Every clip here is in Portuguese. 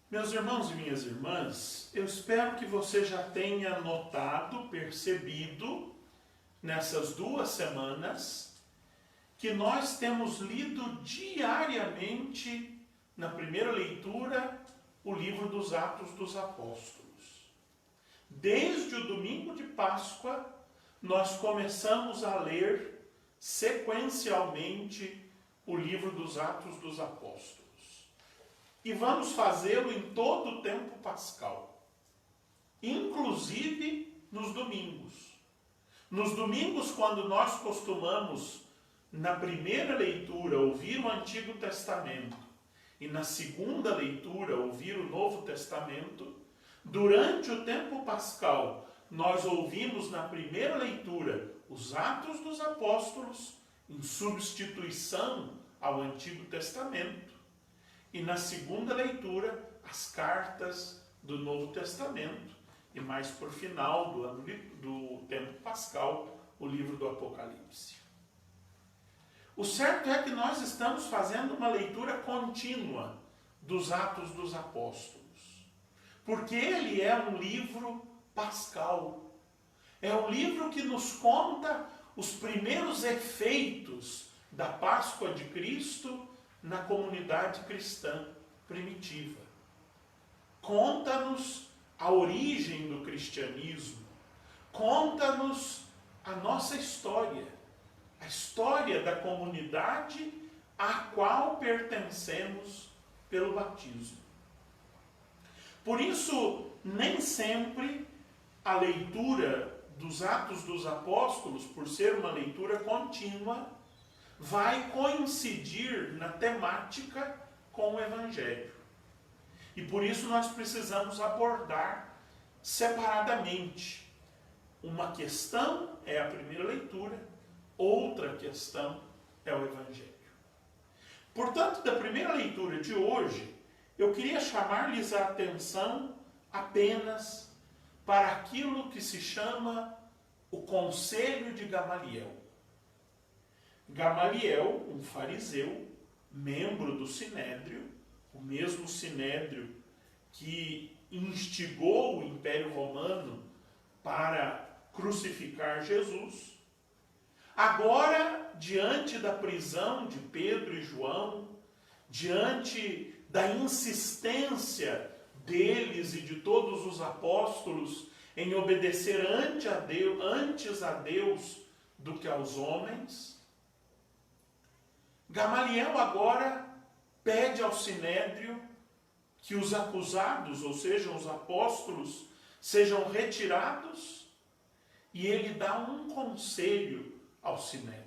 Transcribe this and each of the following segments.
Meus irmãos e minhas irmãs, eu espero que você já tenha notado, percebido, nessas 2 semanas, que nós temos lido diariamente, na primeira leitura, o livro dos Atos dos Apóstolos. Desde o domingo de Páscoa, nós começamos a ler sequencialmente o livro dos Atos dos Apóstolos. E vamos fazê-lo em todo o tempo pascal, inclusive nos domingos. Nos domingos, quando nós costumamos, na primeira leitura, ouvir o Antigo Testamento e na segunda leitura, ouvir o Novo Testamento, durante o tempo pascal, nós ouvimos na primeira leitura os Atos dos Apóstolos, em substituição ao Antigo Testamento, e na segunda leitura, as cartas do Novo Testamento, e mais por final do tempo pascal, o livro do Apocalipse. O certo é que nós estamos fazendo uma leitura contínua dos Atos dos Apóstolos, porque ele é um livro pascal. É um livro que nos conta os primeiros efeitos da Páscoa de Cristo na comunidade cristã primitiva. Conta-nos a origem do cristianismo, conta-nos a nossa história, a história da comunidade à qual pertencemos pelo batismo. Por isso, nem sempre a leitura dos Atos dos Apóstolos, por ser uma leitura contínua, vai coincidir na temática com o Evangelho. E por isso nós precisamos abordar separadamente. Uma questão é a primeira leitura, outra questão é o Evangelho. Portanto, da primeira leitura de hoje, eu queria chamar-lhes a atenção apenas para aquilo que se chama o Conselho de Gamaliel. Gamaliel, um fariseu, membro do Sinédrio, o mesmo Sinédrio que instigou o Império Romano para crucificar Jesus, agora, diante da prisão de Pedro e João, diante da insistência deles e de todos os apóstolos em obedecer antes a Deus do que aos homens, Gamaliel agora pede ao Sinédrio que os acusados, ou seja, os apóstolos, sejam retirados, e ele dá um conselho ao Sinédrio.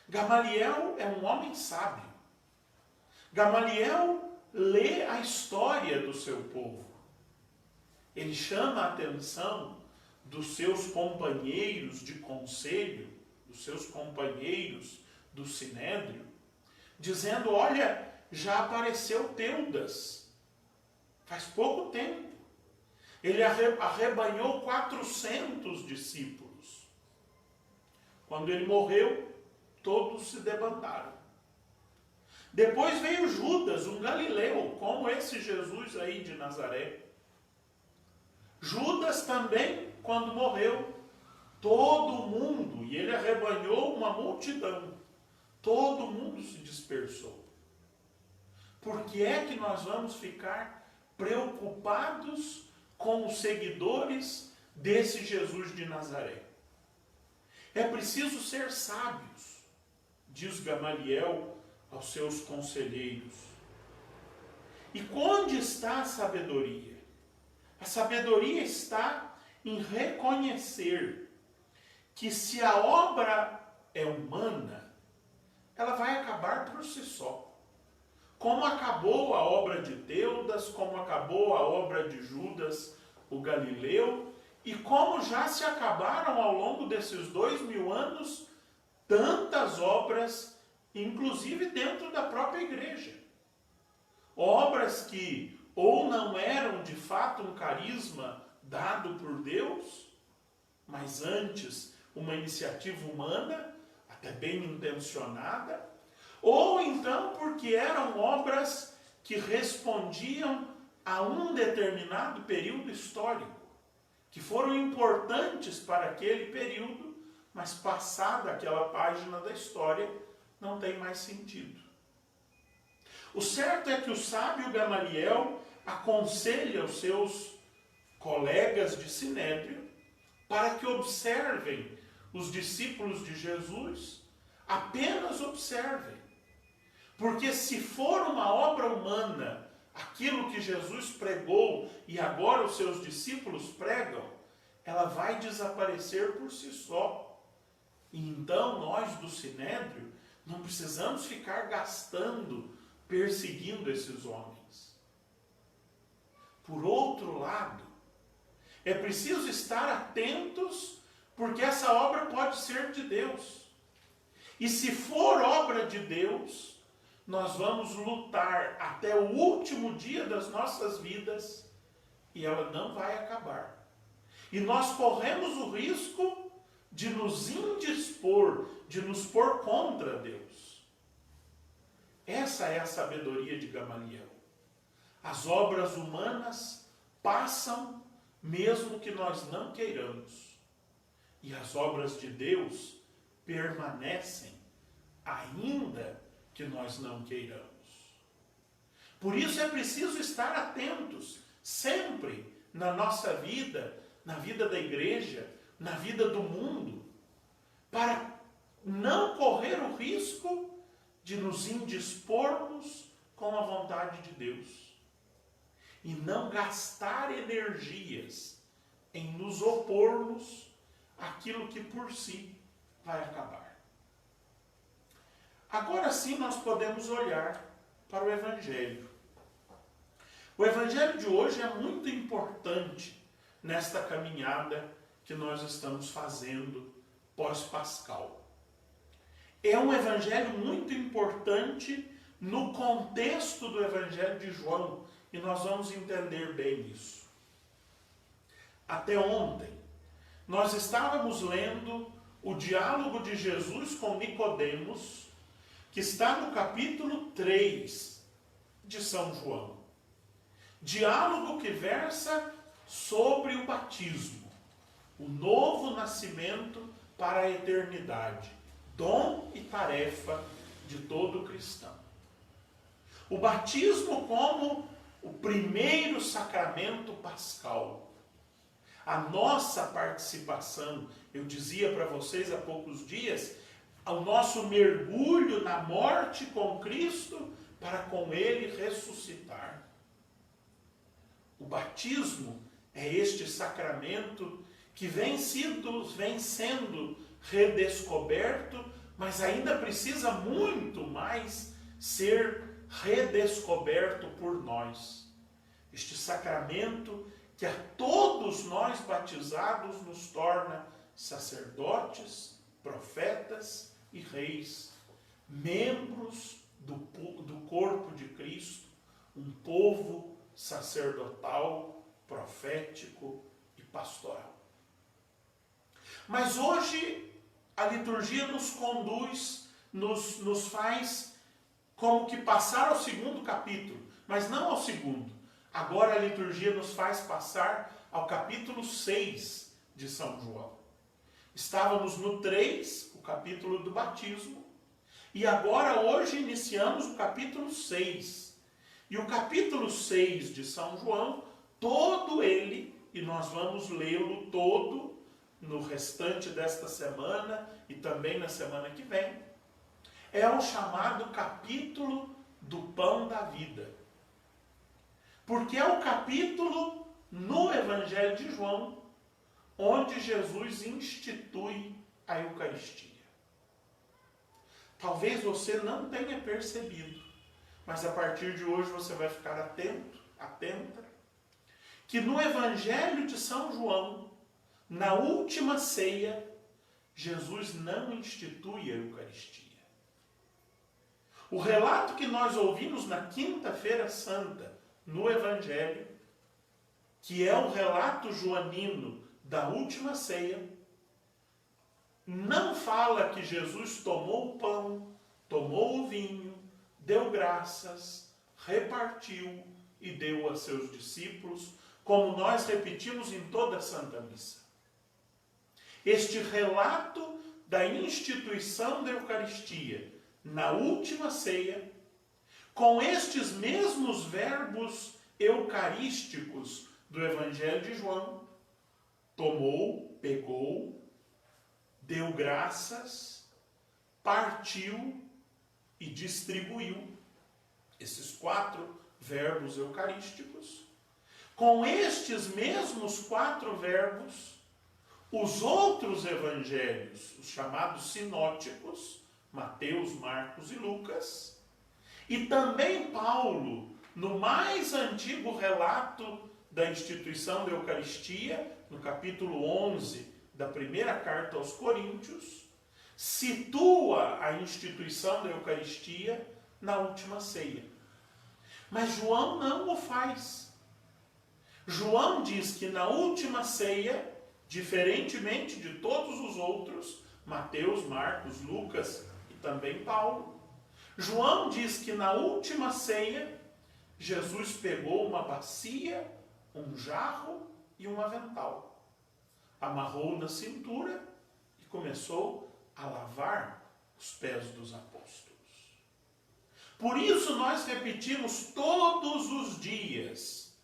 Gamaliel é um homem sábio. Gamaliel lê a história do seu povo. Ele chama a atenção dos seus companheiros de conselho, dos seus companheiros do Sinédrio, dizendo: olha, já apareceu Teudas, faz pouco tempo. Ele arrebanhou 400 discípulos. Quando ele morreu, todos se debandaram. Depois veio Judas, um galileu, como esse Jesus aí de Nazaré. Judas também, quando morreu, todo mundo, e ele arrebanhou uma multidão, todo mundo se dispersou. Por que é que nós vamos ficar preocupados com os seguidores desse Jesus de Nazaré? É preciso ser sábios, diz Gamaliel aos seus conselheiros. E onde está a sabedoria? A sabedoria está em reconhecer que se a obra é humana, ela vai acabar por si só. Como acabou a obra de Teudas, como acabou a obra de Judas, o Galileu, e como já se acabaram ao longo desses 2000 anos tantas obras, inclusive dentro da própria igreja. Obras que ou não eram de fato um carisma dado por Deus, mas antes uma iniciativa humana, até bem intencionada, ou então porque eram obras que respondiam a um determinado período histórico, que foram importantes para aquele período, mas passada aquela página da história, não tem mais sentido. O certo é que o sábio Gamaliel aconselha os seus colegas de Sinédrio para que observem os discípulos de Jesus, apenas observem. Porque se for uma obra humana, aquilo que Jesus pregou e agora os seus discípulos pregam, ela vai desaparecer por si só. E então nós do Sinédrio não precisamos ficar gastando, perseguindo esses homens. Por outro lado, é preciso estar atentos, porque essa obra pode ser de Deus. E se for obra de Deus, nós vamos lutar até o último dia das nossas vidas e ela não vai acabar. E nós corremos o risco de nos indispor, de nos pôr contra Deus. Essa é a sabedoria de Gamaliel. As obras humanas passam mesmo que nós não queiramos. E as obras de Deus permanecem ainda que nós não queiramos. Por isso é preciso estar atentos sempre na nossa vida, na vida da igreja, na vida do mundo, para não correr o risco de nos indispormos com a vontade de Deus e não gastar energias em nos opormos àquilo que por si vai acabar. Agora sim nós podemos olhar para o Evangelho. O Evangelho de hoje é muito importante nesta caminhada que nós estamos fazendo pós-pascal. É um Evangelho muito importante no contexto do Evangelho de João, e nós vamos entender bem isso. Até ontem, nós estávamos lendo o diálogo de Jesus com Nicodemos, que está no capítulo 3 de São João. Diálogo que versa sobre o batismo, o novo nascimento para a eternidade, dom e tarefa de todo cristão. O batismo como o primeiro sacramento pascal. A nossa participação, eu dizia para vocês há poucos dias, ao nosso mergulho na morte com Cristo, para com Ele ressuscitar. O batismo é este sacramento que vem sendo redescoberto, mas ainda precisa muito mais ser redescoberto por nós. Este sacramento que a todos nós batizados nos torna sacerdotes, profetas e reis, membros do corpo de Cristo, um povo sacerdotal, profético e pastoral. Mas hoje a liturgia nos conduz, nos faz como que passar ao segundo capítulo, mas não ao segundo. Agora a liturgia nos faz passar ao capítulo 6 de São João. Estávamos no 3, o capítulo do batismo, e agora hoje iniciamos o capítulo 6. E o capítulo 6 de São João, todo ele, e nós vamos lê-lo todo no restante desta semana e também na semana que vem, é o chamado capítulo do pão da vida. Porque é o capítulo no Evangelho de João onde Jesus institui a Eucaristia. Talvez você não tenha percebido, mas a partir de hoje você vai ficar atenta, que no Evangelho de São João, na última ceia, Jesus não institui a Eucaristia. O relato que nós ouvimos na Quinta-feira Santa, no Evangelho, que é o relato joanino da última ceia, não fala que Jesus tomou o pão, tomou o vinho, deu graças, repartiu e deu a seus discípulos, como nós repetimos em toda a Santa Missa. Este relato da instituição da Eucaristia na última ceia, com estes mesmos verbos eucarísticos do Evangelho de João, tomou, pegou, deu graças, partiu e distribuiu. Esses 4 verbos eucarísticos. Com estes mesmos 4 verbos, os outros evangelhos, os chamados sinóticos, Mateus, Marcos e Lucas, e também Paulo, no mais antigo relato da instituição da Eucaristia, no capítulo 11 da primeira carta aos Coríntios, situa a instituição da Eucaristia na última ceia. Mas João não o faz. João diz que na última ceia, diferentemente de todos os outros, Mateus, Marcos, Lucas e também Paulo, João diz que na última ceia, Jesus pegou uma bacia, um jarro e um avental, amarrou na cintura e começou a lavar os pés dos apóstolos. Por isso nós repetimos todos os dias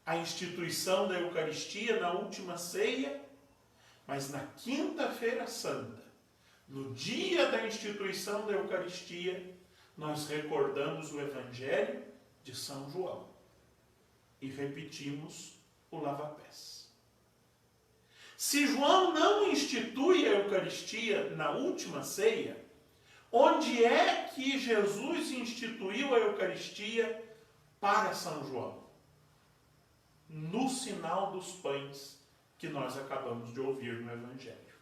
a instituição da Eucaristia na última ceia, mas na quinta-feira santa, no dia da instituição da Eucaristia, nós recordamos o Evangelho de São João e repetimos o lava-pés. Se João não institui a Eucaristia na última ceia, onde é que Jesus instituiu a Eucaristia para São João? No sinal dos pães que nós acabamos de ouvir no Evangelho.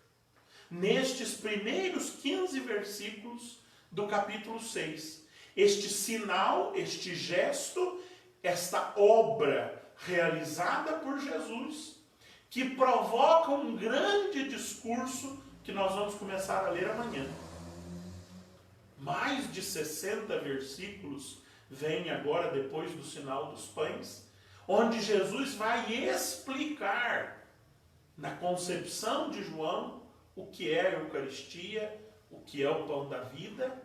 Nestes primeiros 15 versículos do capítulo 6, este sinal, este gesto, esta obra realizada por Jesus, que provoca um grande discurso que nós vamos começar a ler amanhã. Mais de 60 versículos vêm agora depois do sinal dos pães, onde Jesus vai explicar na concepção de João o que é a Eucaristia, o que é o pão da vida,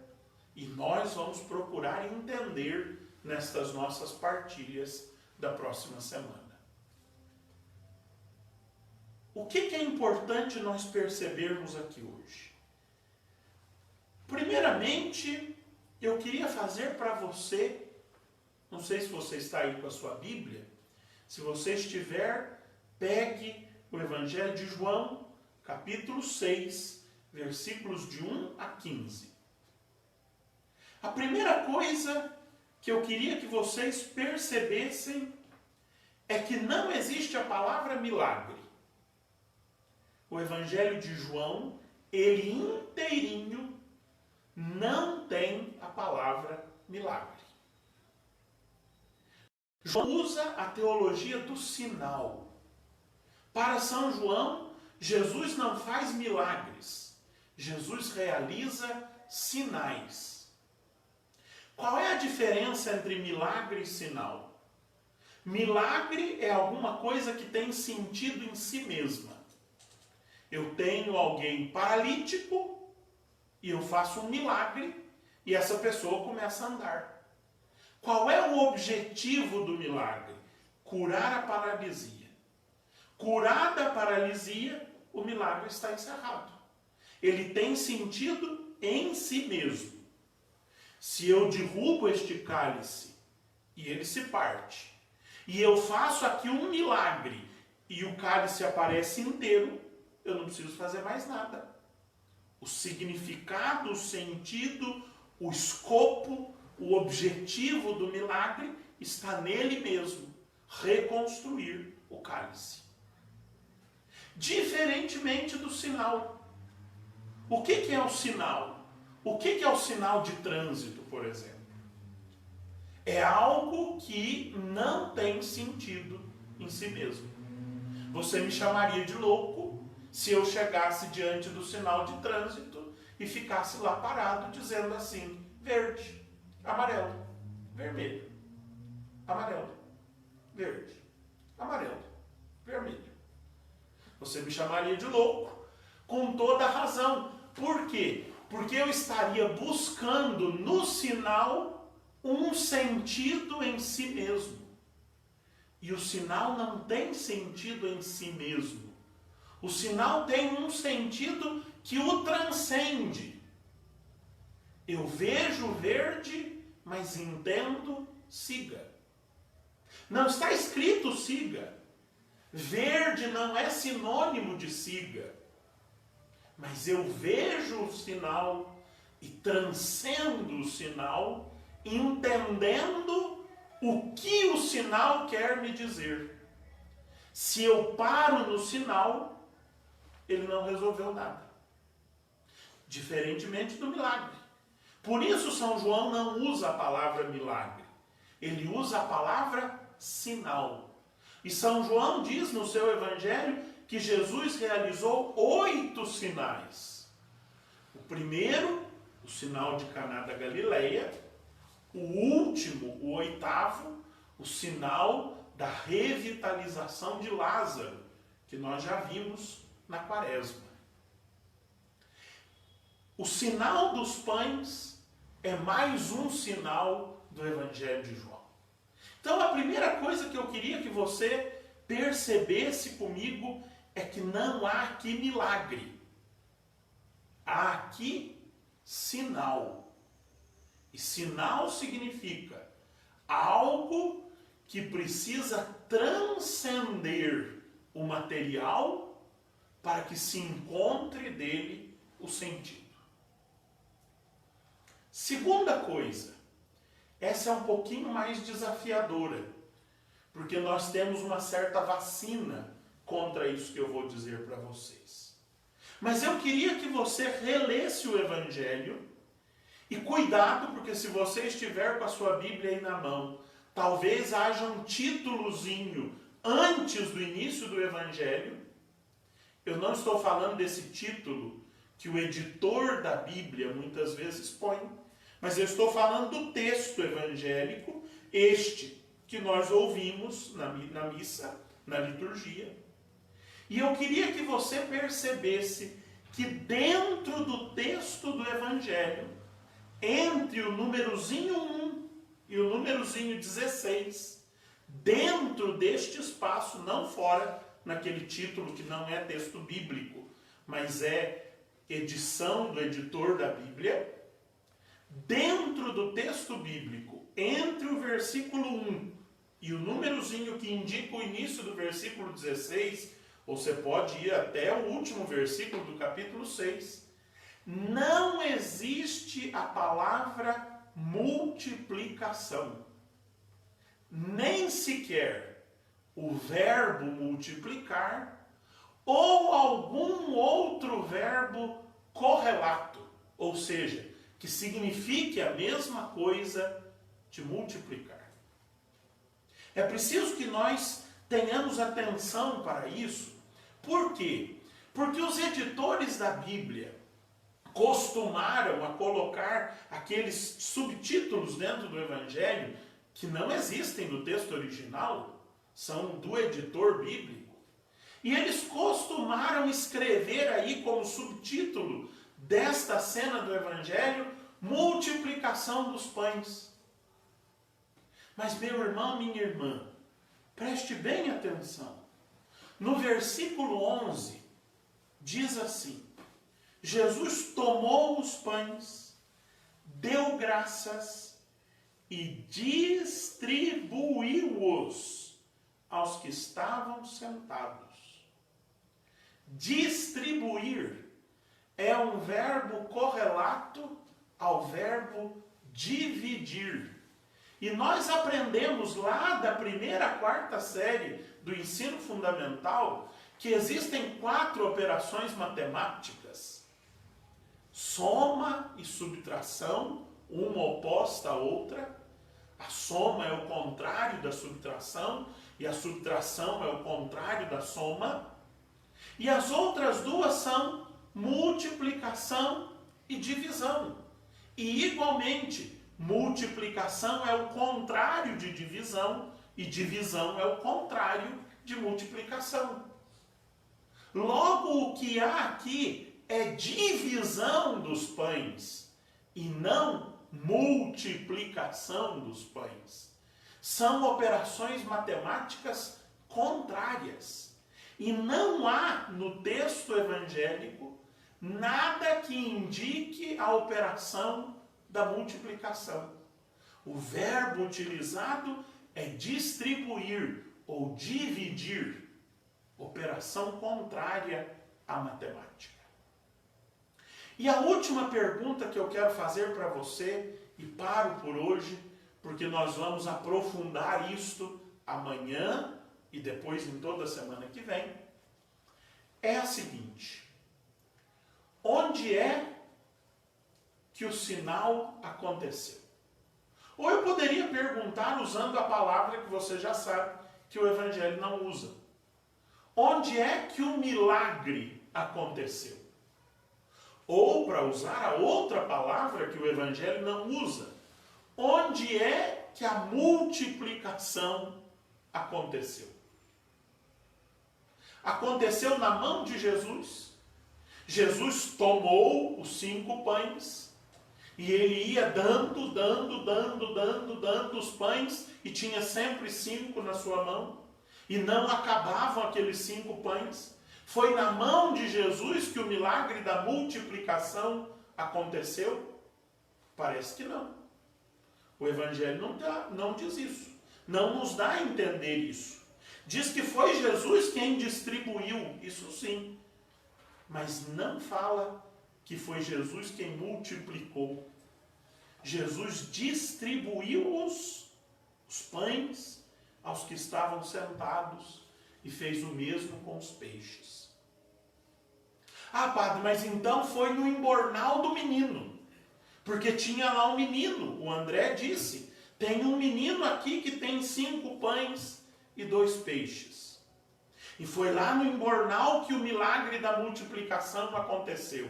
e nós vamos procurar entender nestas nossas partilhas da próxima semana. O que é importante nós percebermos aqui hoje? Primeiramente, eu queria fazer para você, não sei se você está aí com a sua Bíblia, se você estiver, pegue o Evangelho de João, capítulo 6, versículos de 1 a 15. A primeira coisa que eu queria que vocês percebessem é que não existe a palavra milagre. O Evangelho de João, ele inteirinho, não tem a palavra milagre. João usa a teologia do sinal. Para São João, Jesus não faz milagres. Jesus realiza sinais. Qual é a diferença entre milagre e sinal? Milagre é alguma coisa que tem sentido em si mesma. Eu tenho alguém paralítico e eu faço um milagre e essa pessoa começa a andar. Qual é o objetivo do milagre? Curar a paralisia. Curada a paralisia, o milagre está encerrado. Ele tem sentido em si mesmo. Se eu derrubo este cálice e ele se parte, e eu faço aqui um milagre e o cálice aparece inteiro, eu não preciso fazer mais nada. O significado, o sentido, o escopo, o objetivo do milagre está nele mesmo, reconstruir o cálice. Diferentemente do sinal. O que é o sinal? O que é o sinal de trânsito, por exemplo? É algo que não tem sentido em si mesmo. Você me chamaria de louco se eu chegasse diante do sinal de trânsito e ficasse lá parado dizendo assim, verde, amarelo, vermelho. amarelo, verde, amarelo, vermelho. Você me chamaria de louco, com toda a razão. Por quê? Porque eu estaria buscando no sinal um sentido em si mesmo. E o sinal não tem sentido em si mesmo. O sinal tem um sentido que o transcende. Eu vejo verde, mas entendo siga. Não está escrito siga. Verde não é sinônimo de siga. Mas eu vejo o sinal e transcendo o sinal, entendendo o que o sinal quer me dizer. Se eu paro no sinal, ele não resolveu nada. Diferentemente do milagre. Por isso São João não usa a palavra milagre. Ele usa a palavra sinal. E São João diz no seu evangelho que Jesus realizou 8 sinais. O primeiro, o sinal de Caná da Galileia. O último, o 8º, o sinal da revitalização de Lázaro, que nós já vimos na Quaresma. O sinal dos pães é mais um sinal do Evangelho de João. Então, a primeira coisa que eu queria que você percebesse comigo é que não há aqui milagre. Há aqui sinal. E sinal significa algo que precisa transcender o material para que se encontre dele o sentido. Segunda coisa, essa é um pouquinho mais desafiadora, porque nós temos uma certa vacina contra isso que eu vou dizer para vocês. Mas eu queria que você relesse o Evangelho e cuidado, porque se você estiver com a sua Bíblia aí na mão, talvez haja um títulozinho antes do início do Evangelho. Eu não estou falando desse título que o editor da Bíblia muitas vezes põe, mas eu estou falando do texto evangélico, este que nós ouvimos na missa, na liturgia. E eu queria que você percebesse que dentro do texto do Evangelho, entre o númerozinho 1 e o númerozinho 16, dentro deste espaço, não fora naquele título que não é texto bíblico, mas é edição do editor da Bíblia, dentro do texto bíblico, entre o versículo 1 e o númerozinho que indica o início do versículo 16, ou você pode ir até o último versículo do capítulo 6, não existe a palavra multiplicação. Nem sequer o verbo multiplicar ou algum outro verbo correlato, ou seja, que signifique a mesma coisa de multiplicar. É preciso que nós tenhamos atenção para isso. Por quê? Porque os editores da Bíblia costumaram a colocar aqueles subtítulos dentro do Evangelho que não existem no texto original, são do editor bíblico. E eles costumaram escrever aí como subtítulo desta cena do Evangelho, multiplicação dos pães. Mas meu irmão, minha irmã, preste bem atenção. No versículo 11, diz assim: Jesus tomou os pães, deu graças e distribuiu-os aos que estavam sentados. Distribuir é um verbo correlato ao verbo dividir. E nós aprendemos lá da primeira à quarta série do ensino fundamental que existem 4 operações matemáticas: soma e subtração, uma oposta à outra. A soma é o contrário da subtração e a subtração é o contrário da soma. E as outras 2 são multiplicação e divisão. E igualmente, multiplicação é o contrário de divisão e divisão é o contrário de multiplicação. Logo, o que há aqui é divisão dos pães e não multiplicação dos pães. São operações matemáticas contrárias. E não há no texto evangélico nada que indique a operação da multiplicação. O verbo utilizado é distribuir ou dividir, operação contrária à matemática. E a última pergunta que eu quero fazer para você, e paro por hoje, porque nós vamos aprofundar isto amanhã e depois em toda a semana que vem, é a seguinte: onde é que o sinal aconteceu? Ou eu poderia perguntar usando a palavra que você já sabe que o Evangelho não usa. Onde é que o milagre aconteceu? Ou, para usar a outra palavra que o Evangelho não usa, onde é que a multiplicação aconteceu? Aconteceu na mão de Jesus. Jesus tomou os 5 pães e ele ia dando os pães e tinha sempre 5 na sua mão e não acabavam aqueles 5 pães. Foi na mão de Jesus que o milagre da multiplicação aconteceu? Parece que não. O Evangelho não diz isso. Não nos dá a entender isso. Diz que foi Jesus quem distribuiu, isso sim. Mas não fala que foi Jesus quem multiplicou. Jesus distribuiu os pães aos que estavam sentados e fez o mesmo com os peixes. Ah, padre, mas então foi no embornal do menino. Porque tinha lá um menino, o André disse, tem um menino aqui que tem 5 pães e 2 peixes. E foi lá no embornal que o milagre da multiplicação aconteceu.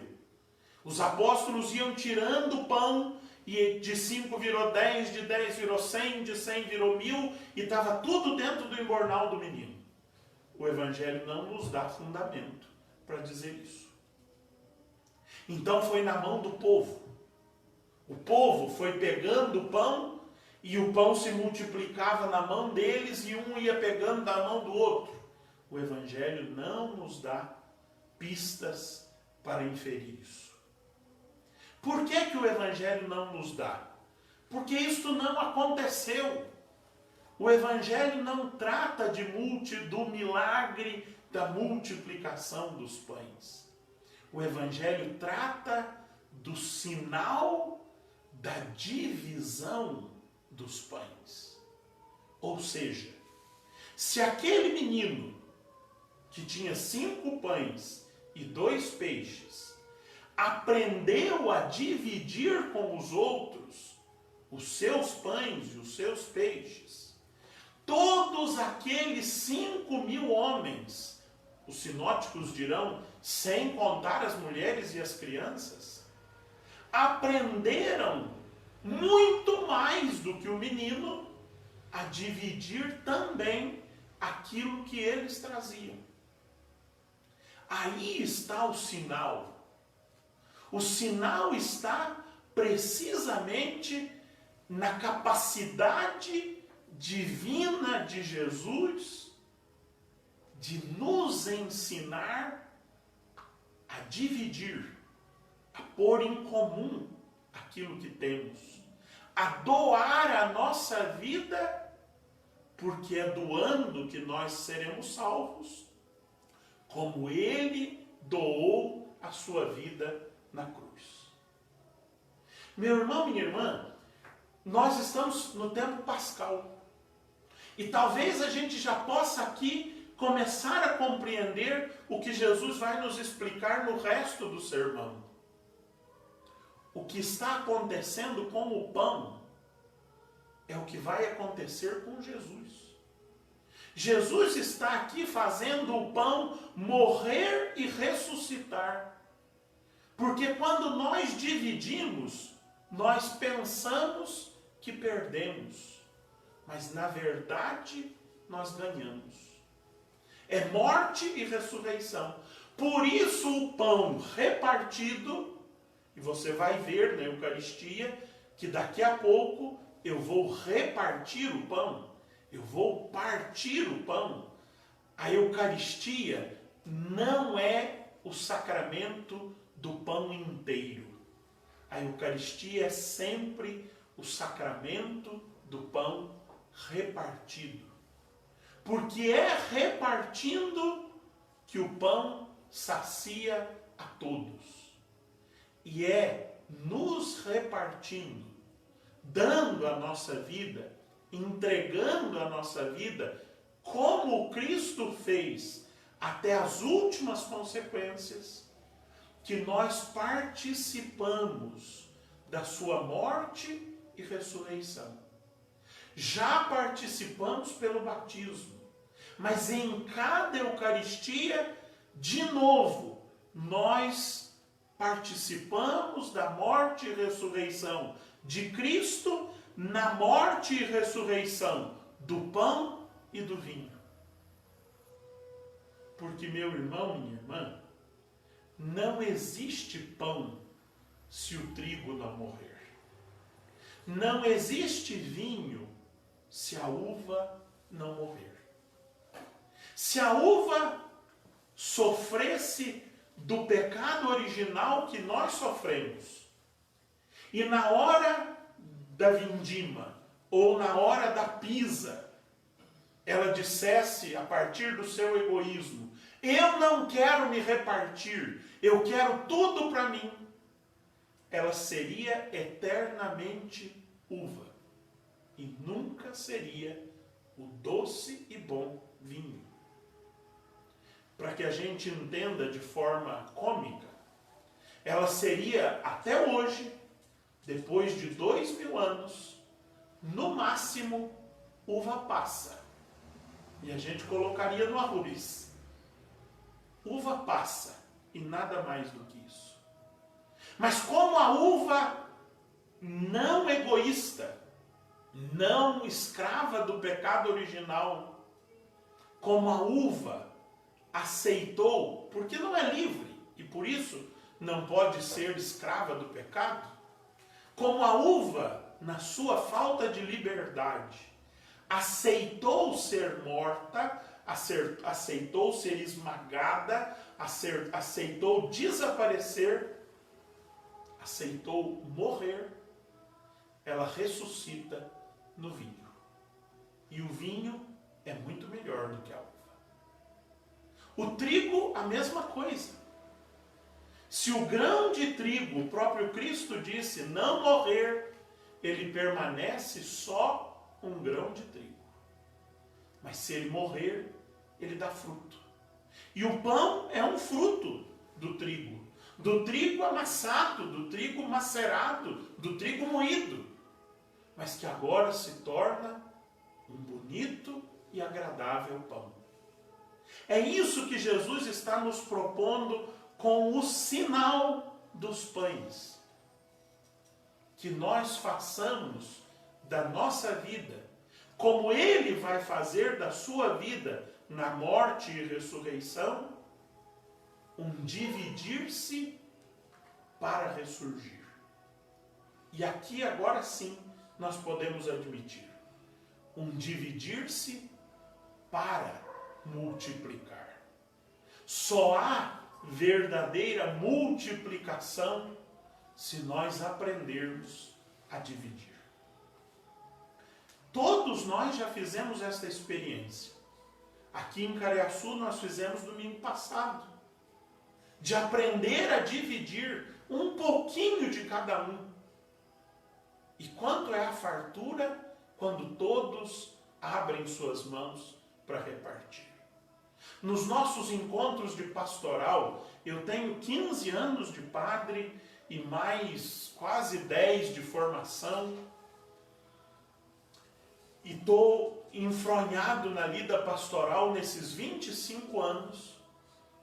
Os apóstolos iam tirando o pão, e de 5 virou 10, de 10 virou 100, de 100 virou 1000, e estava tudo dentro do embornal do menino. O Evangelho não nos dá fundamento para dizer isso. Então foi na mão do povo. O povo foi pegando o pão, e o pão se multiplicava na mão deles, e um ia pegando da mão do outro. O Evangelho não nos dá pistas para inferir isso. Por que o Evangelho não nos dá? Porque isso não aconteceu. O Evangelho não trata do milagre da multiplicação dos pães. O Evangelho trata do sinal da divisão dos pães. Ou seja, se aquele menino que tinha 5 pães e 2 peixes aprendeu a dividir com os outros os seus pães e os seus peixes, todos aqueles 5.000 homens, os sinóticos dirão, sem contar as mulheres e as crianças, aprenderam muito mais do que o menino a dividir também aquilo que eles traziam. Aí está o sinal. O sinal está precisamente na capacidade divina de Jesus de nos ensinar a dividir, a pôr em comum aquilo que temos, a doar a nossa vida, porque é doando que nós seremos salvos, como Ele doou a sua vida na cruz. Meu irmão, minha irmã, nós estamos no tempo pascal. E talvez a gente já possa aqui começar a compreender o que Jesus vai nos explicar no resto do sermão. O que está acontecendo com o pão é o que vai acontecer com Jesus. Jesus está aqui fazendo o pão morrer e ressuscitar. Porque quando nós dividimos, nós pensamos que perdemos, mas na verdade nós ganhamos. É morte e ressurreição. Por isso o pão repartido, e você vai ver na Eucaristia que daqui a pouco eu vou repartir o pão, eu vou partir o pão. A Eucaristia não é o sacramento do pão inteiro. A Eucaristia é sempre o sacramento do pão repartido. Porque é repartindo que o pão sacia a todos. E é nos repartindo, dando a nossa vida, entregando a nossa vida, como Cristo fez até as últimas consequências, que nós participamos da sua morte e ressurreição. Já participamos pelo batismo, mas em cada Eucaristia, de novo, nós participamos da morte e ressurreição de Cristo, na morte e ressurreição do pão e do vinho. Porque, meu irmão, minha irmã, não existe pão se o trigo não morrer. Não existe vinho se a uva não morrer. Se a uva sofresse do pecado original que nós sofremos, e na hora da vindima, ou na hora da pisa, ela dissesse, a partir do seu egoísmo, eu não quero me repartir, eu quero tudo para mim, ela seria eternamente uva, e nunca seria o doce e bom vinho. Para que a gente entenda de forma cômica, ela seria, até hoje, depois de 2000 anos, no máximo, uva passa. E a gente colocaria no arroz. Uva passa, e nada mais do que isso. Mas como a uva não egoísta, não escrava do pecado original, como a uva aceitou, porque não é livre, e por isso não pode ser escrava do pecado, como a uva, na sua falta de liberdade, aceitou ser morta, aceitou ser esmagada, aceitou desaparecer, aceitou morrer, ela ressuscita no vinho. E o vinho é muito melhor do que a uva. O trigo, a mesma coisa. Se o grão de trigo, o próprio Cristo disse, não morrer, ele permanece só um grão de trigo. Mas se ele morrer, ele dá fruto. E o pão é um fruto do trigo amassado, do trigo macerado, do trigo moído, mas que agora se torna um bonito e agradável pão. É isso que Jesus está nos propondo com o sinal dos pães. Que nós façamos da nossa vida, como Ele vai fazer da sua vida na morte e ressurreição, um dividir-se para ressurgir. E aqui agora sim nós podemos admitir, um dividir-se para multiplicar. Só há verdadeira multiplicação se nós aprendermos a dividir. Todos nós já fizemos esta experiência. Aqui em Cariaçu nós fizemos domingo passado, de aprender a dividir um pouquinho de cada um. E quanto é a fartura quando todos abrem suas mãos para repartir. Nos nossos encontros de pastoral, eu tenho 15 anos de padre e mais quase 10 de formação. E estou enfronhado na lida pastoral nesses 25 anos.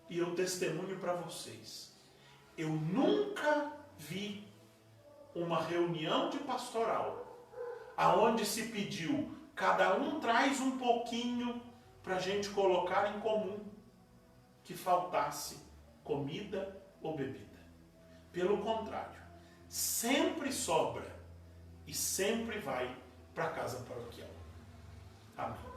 E eu testemunho para vocês. Eu nunca vi uma reunião de pastoral, aonde se pediu, cada um traz um pouquinho para a gente colocar em comum, que faltasse comida ou bebida. Pelo contrário, sempre sobra e sempre vai para a casa paroquial. Amém.